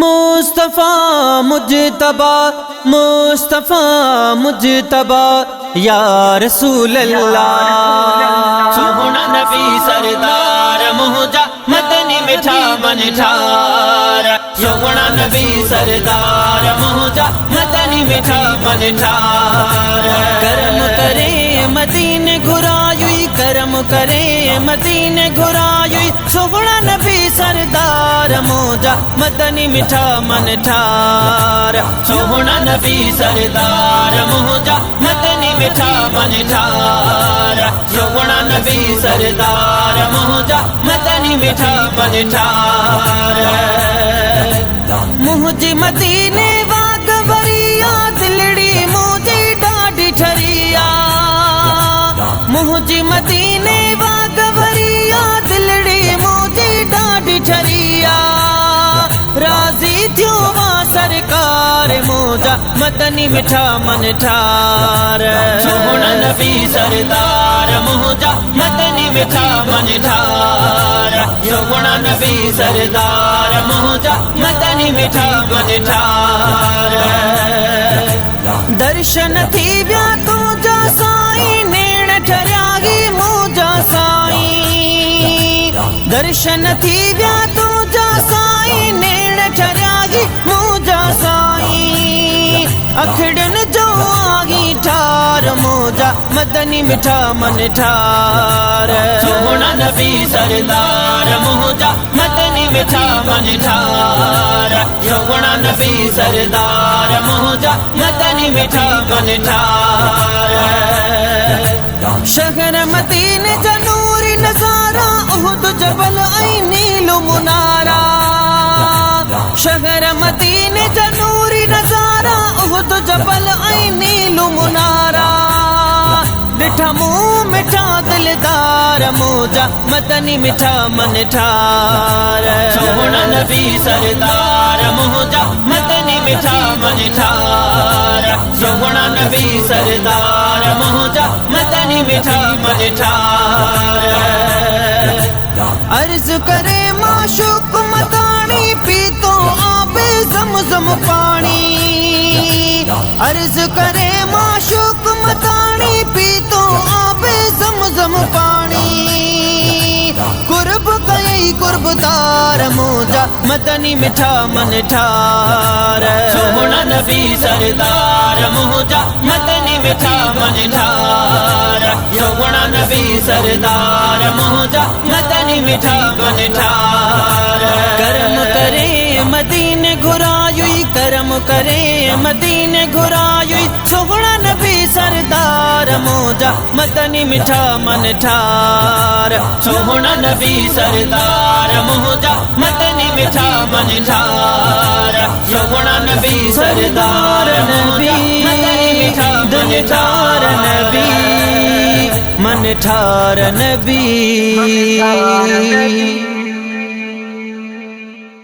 मुस्तफा मुजतबा मुस्तफा मुजतबा या रसूल अल्लाह। सोहना नबी सरदार मुझा मदनी मिठा मन ठार। सोहना नबी सरदार मुझा मदनी मिठा मन ठार। करम करे मदीने घुरायुई करम करे मदीने घुरायुई सोहना नबी सरदार मोजा मदनी मिठा मन ठार। सोहना नबी सरदार मुझा मदनी मिठा मन ठार। सोहना नबी सरदार मुझा मदनी मिठा मन ठार। मुझे मदीने वाग वरिया दिलड़ी मुझे ढाडी ठरिया। मुझे मदीने वाग वरिया दिलड़ी मुझे ढाडी ठरिया। राजी थियो वा सरकार मोजा मदनी मिठा मन ठार। सोहना नबी सरदार मुझा मदनी मिठा मन ठार। सोहना नबी सरदार मुझा मदनी मिठा मन ठार। दर्शन थी व्या तुझा साईं नेण ठरियागी मुझा साईं। दर्शन थी व्या तुझा साईं नेण ठरियागी मुझा साईं। अखड़न जो आगी ठार मोजा मदनी मिठा मन ठार। सोहना नबी सरदार मुझा मदनी मिठा मन ठार। सोहना नबी सरदार मुझा मदनी मिठा मन ठार। शहर मदीने जा नूरी नजारा उहुद जबल ऐं नीलो मुनारा। शहर मदीने जा नूरी नजारा उहुद जबल ऐं नीलो मुनारा। मिठा मुंह मिठा दिलदार मोजा मदनी मिठा मन ठार। सोहना नबी सरदार मुझा मदनी मिठा मन ठार। सोहना नबी सरदार मुझा मदनी मिठा मन ठार। अर्ज करे माशूक मतानी पी तो आबे ज़मज़म पानी। अर्ज करे माशूक मतानी पी तो आबे ज़मज़म पानी। कुर्ब कई कुर्बदार मोजा मदनी मिठा मन ठार। सोहना नबी सरदार मुझा मदनी मिठा मन ठार। सोहना नबी सरदार मुझा मदनी मिठा मन ठार। करम करे मदीने घुरायुई करम करे मदीने घुरायुई सोहना नबी सरदार मोजा मदनी मिठा मन ठार। सोहना नबी सरदार मुझा मदनी मिठा मन ठार। सोहना नबी सरदार नबी मदनी मिठा मन ठार नबी मन ठार नबी।